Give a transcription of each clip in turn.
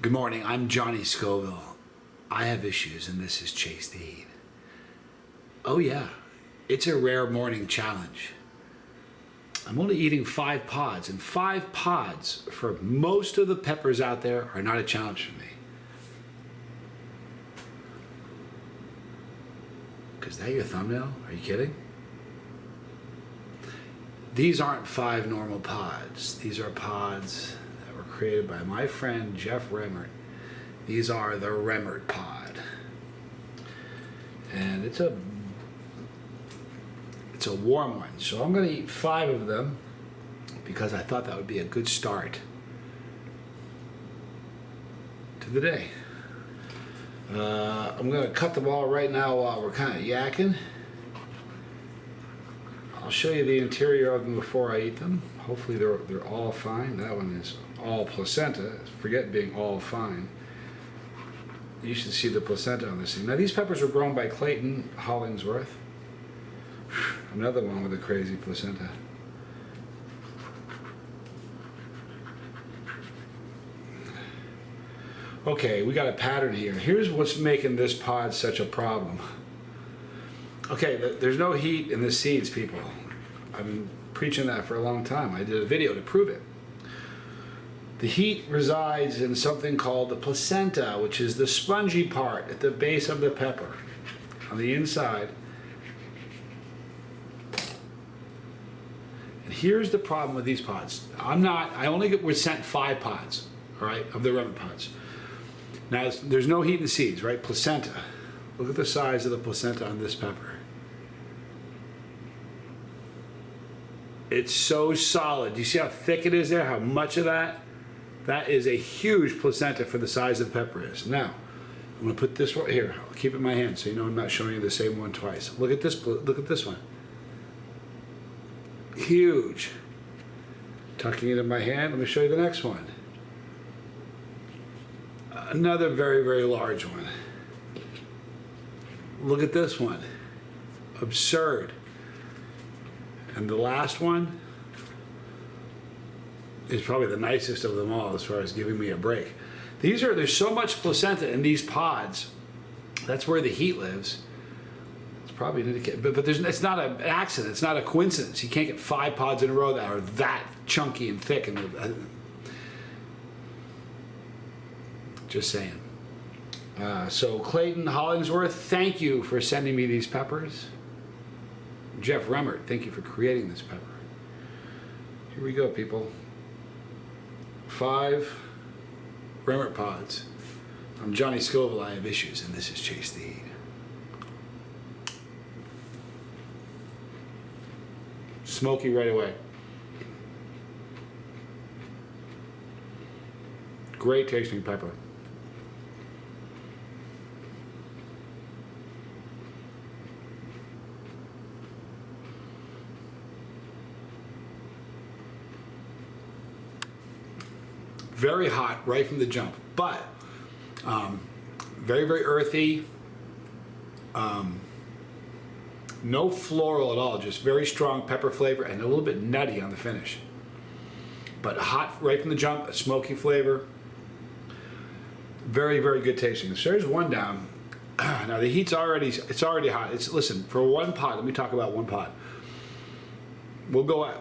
Good morning, I'm Johnny Scoville. I have issues and this is Chase the Heat. Oh yeah, it's a rare morning challenge. I'm only eating 5 pods, and 5 pods for most of the peppers out there are not a challenge for me. Is that your thumbnail? Are you kidding? These aren't 5 normal pods. These are pods that were created by my friend Jeff Remmert. These are the Remmert Pod. And it's a warm one. So I'm going to eat 5 of them because I thought that would be a good start to the day. I'm going to cut them all right now while we're kind of yakking. I'll show you the interior of them before I eat them. Hopefully they're all fine. That one is all placenta. Forget being all fine. You should see the placenta on this thing. Now these peppers were grown by Clayton Hollingworth. Another one with a crazy placenta. Okay, we got a pattern here. Here's what's making this pod such a problem. Okay, there's no heat in the seeds, people. I've been preaching that for a long time. I did a video to prove it. The heat resides in something called the placenta, which is the spongy part at the base of the pepper, on the inside. And here's the problem with these pods. I only was sent 5 pods, all right, of the Remmert pods. Now, there's no heat in the seeds, right? Placenta. Look at the size of the placenta on this pepper. It's so solid. Do you see how thick it is there? How much of that? That is a huge placenta for the size of the pepper is. Now, I'm going to put this right here. I'll keep it in my hand so you know I'm not showing you the same one twice. Look at this. Look at this one. Huge. Tucking it in my hand. Let me show you the next one. Another very, very large one. Look at this one. Absurd. And the last one is probably the nicest of them all as far as giving me a break. There's so much placenta in these pods. That's where the heat lives. It's probably an indicator, but it's not an accident. It's not a coincidence. You can't get 5 pods in a row that are that chunky and thick. And just saying. So Clayton Hollingsworth, thank you for sending me these peppers. Jeff Remmert, thank you for creating this pepper. Here we go, people. 5 Remmert pods. I'm Johnny Scoville, I have issues, and this is Chase the Heat. Smoky right away. Great tasting pepper. Very hot right from the jump, but very, very earthy. No floral at all, just very strong pepper flavor and a little bit nutty on the finish. But hot right from the jump, a smoky flavor. Very, very good tasting. So there's one down. Now the heat's already hot. Listen, for one pot, let me talk about one pot.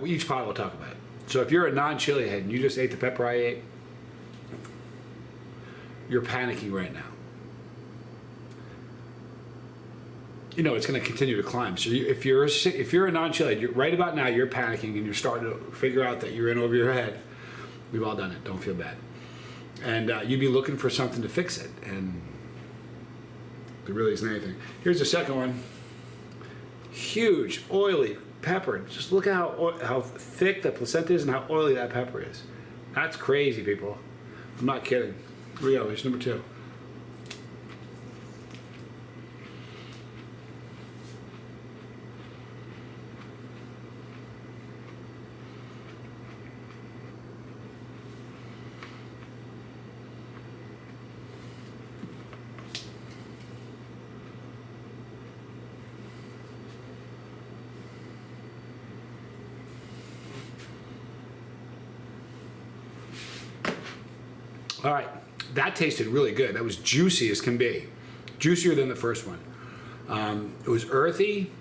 Each pot we'll talk about it. So if you're a non-chili head and you just ate the pepper I ate, you're panicking right now. You know it's going to continue to climb. So if you're a non-chili head, right about now you're panicking and you're starting to figure out that you're in over your head. We've all done it. Don't feel bad. And you'd be looking for something to fix it, and there really isn't anything. Here's the second one. Huge, oily pepper. Just look at how thick the placenta is and how oily that pepper is. That's crazy, people. I'm not kidding. Here we go. Here's number 2. All right, that tasted really good. That was juicy as can be, juicier than the first one. It was earthy,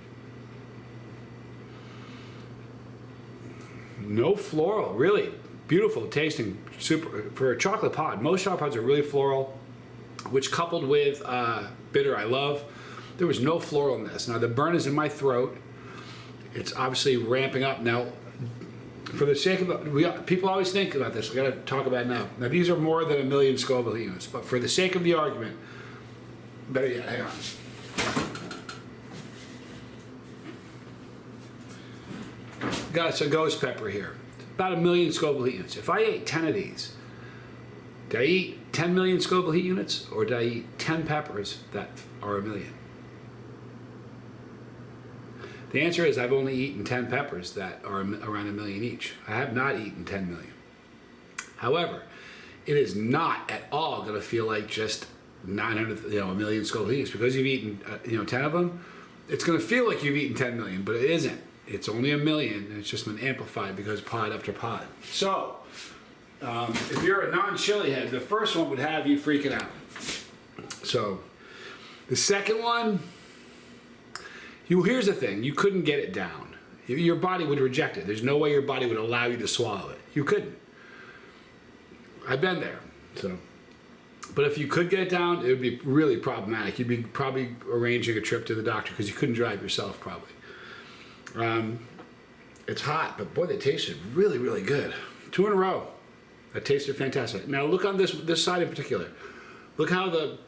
no floral, really beautiful tasting. Super for a chocolate pod. Most chocolate pods are really floral, which coupled with bitter, I love. There was no floral in this. Now the burn is in my throat. It's obviously ramping up now. For the sake of people always think about this. We got to talk about it now. Now these are more than 1 million Scoville heat units, but for the sake of the argument, better yet, hang on. Got us a ghost pepper here. About 1 million Scoville heat units. If I ate 10 of these, did I eat 10 million Scoville heat units, or did I eat 10 peppers that are 1 million? The answer is I've only eaten 10 peppers that are around 1 million each. I have not eaten 10 million. However, it is not at all going to feel like just 900, 1 million Scoville heat units. Because you've eaten 10 of them, it's going to feel like you've eaten 10 million, but it isn't. It's only 1 million, and it's just been amplified because pod after pod. So, if you're a non-chili head, the first one would have you freaking out. So, the second one, here's the thing, you couldn't get it down. Your body would reject it. There's no way your body would allow you to swallow it. You couldn't. I've been there. So, but if you could get it down, it would be really problematic. You'd be probably arranging a trip to the doctor because you couldn't drive yourself probably. It's hot, but boy, they tasted really, really good. 2 in a row. That tasted fantastic. Now look on this side in particular. Look how the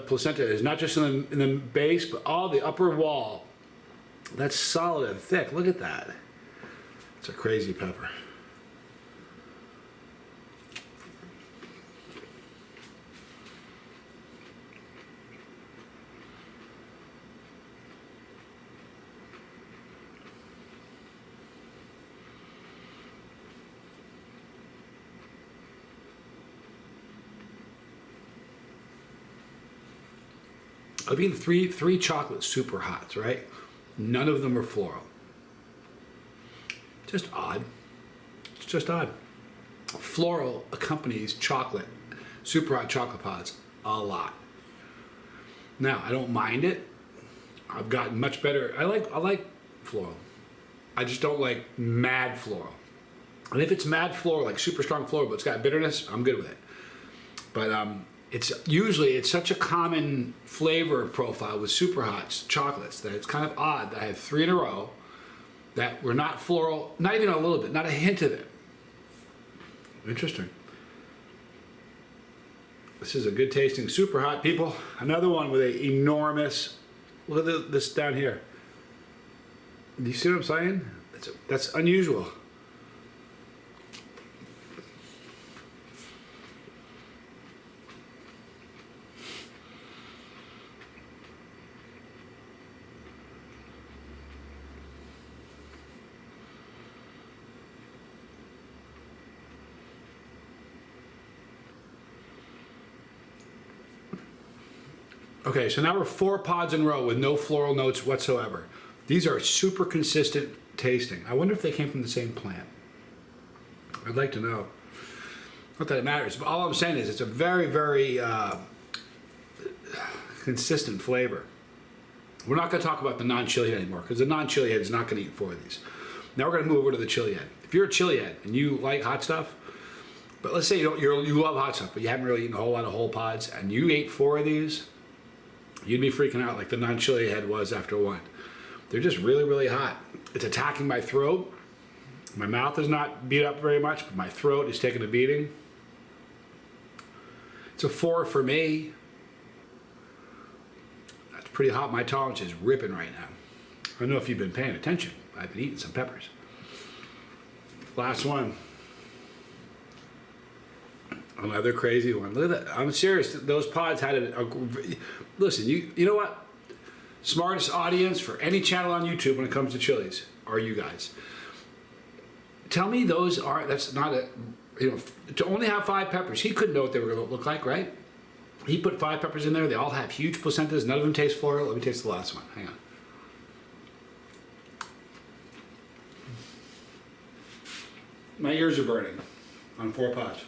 placenta is, not just in the base, but all the upper wall. That's solid and thick. Look at that. It's a crazy pepper. I've eaten three chocolate super hots, right? None of them are floral. Just odd. It's just odd. Floral accompanies chocolate, super hot chocolate pods, a lot. Now, I don't mind it. I've gotten much better. I like floral. I just don't like mad floral. And if it's mad floral, like super strong floral, but it's got bitterness, I'm good with it. But it's such a common flavor profile with super hot chocolates that it's kind of odd that I had 3 in a row that were not floral, not even a little bit, not a hint of it. Interesting. This is a good tasting super hot, people. Another one with an enormous, look at this down here. Do you see what I'm saying? That's unusual. Okay, so now we're 4 pods in a row with no floral notes whatsoever. These are super consistent tasting. I wonder if they came from the same plant. I'd like to know. Not that it matters, but all I'm saying is it's a very, very consistent flavor. We're not going to talk about the non-chili head anymore because the non-chili head is not going to eat 4 of these. Now we're going to move over to the chili head. If you're a chili head and you like hot stuff, but let's say you love hot stuff, but you haven't really eaten a whole lot of whole pods, and you ate 4 of these, you'd be freaking out like the non-chili head was after 1. They're just really, really hot. It's attacking my throat. My mouth is not beat up very much, but my throat is taking a beating. It's a 4 for me. That's pretty hot. My tolerance is ripping right now. I don't know if you've been paying attention. I've been eating some peppers. Last one. Another crazy one. Look at that. I'm serious. Those pods had listen, you know what? Smartest audience for any channel on YouTube when it comes to chilies are you guys. Tell me that's not to only have 5 peppers. He couldn't know what they were going to look like, right? He put 5 peppers in there. They all have huge placentas. None of them taste floral. Let me taste the last one. Hang on. My ears are burning on 4 pods.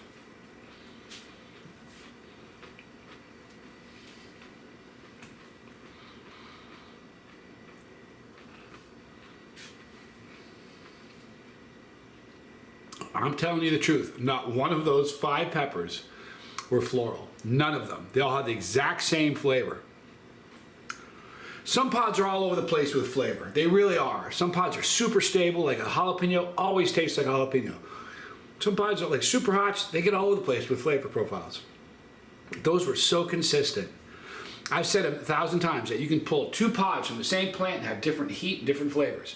I'm telling you the truth. Not one of those 5 peppers were floral. None of them. They all had the exact same flavor. Some pods are all over the place with flavor. They really are. Some pods are super stable, like a jalapeno always tastes like a jalapeno. Some pods are like super hot. They get all over the place with flavor profiles. Those were so consistent. I've said 1,000 times that you can pull 2 pods from the same plant and have different heat and different flavors.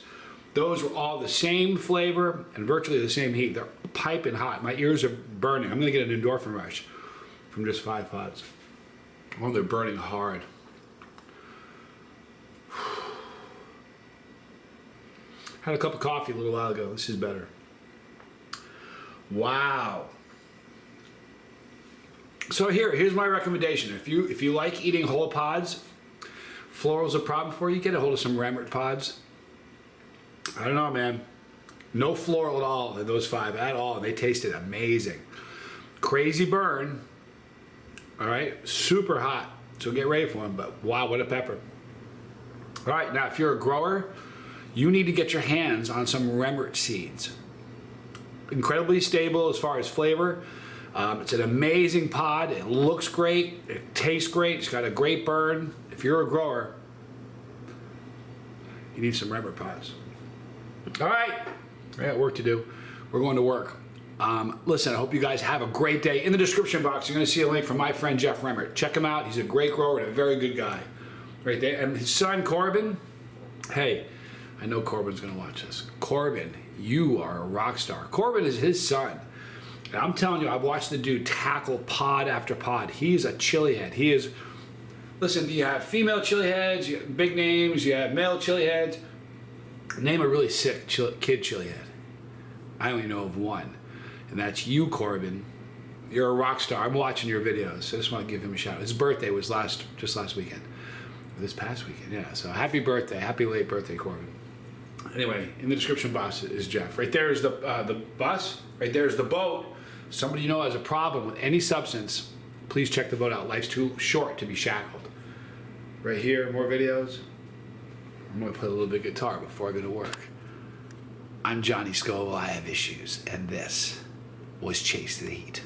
Those were all the same flavor and virtually the same heat. They're piping hot. My ears are burning. I'm going to get an endorphin rush from just 5 pods. Oh, they're burning hard. Had a cup of coffee a little while ago. This is better. Wow. So here's my recommendation. If you like eating whole pods, floral's a problem for you, get a hold of some Remmert Pods. I don't know, man. No floral at all in those 5 at all. They tasted amazing. Crazy burn. All right, super hot. So get ready for them. But wow, what a pepper. All right, now if you're a grower, you need to get your hands on some Remmert seeds. Incredibly stable as far as flavor. It's an amazing pod. It looks great. It tastes great. It's got a great burn. If you're a grower, you need some Remmert Pods. All right, I got work to do. We're going to work. Listen, I hope you guys have a great day. In the description box, you're going to see a link from my friend Jeff Remmert. Check him out. He's a great grower and a very good guy. Right there. And his son, Corbin. Hey, I know Corbin's going to watch this. Corbin, you are a rock star. Corbin is his son. And I'm telling you, I've watched the dude tackle pod after pod. He's a chili head. He is, listen, you have female chili heads, you have big names, you have male chili heads. Name a really sick kid chili head. I only know of one. And that's you, Corbin. You're a rock star. I'm watching your videos. So I just want to give him a shout out. His birthday was just last weekend. This past weekend, yeah. So happy birthday. Happy late birthday, Corbin. Anyway, in the description box is Jeff. Right there is the bus. Right there is the boat. Somebody you know has a problem with any substance, please check the boat out. Life's too short to be shackled. Right here, more videos. I'm going to play a little bit of guitar before I go to work. I'm Johnny Scoville. I have issues. And this was Chase to the Heat.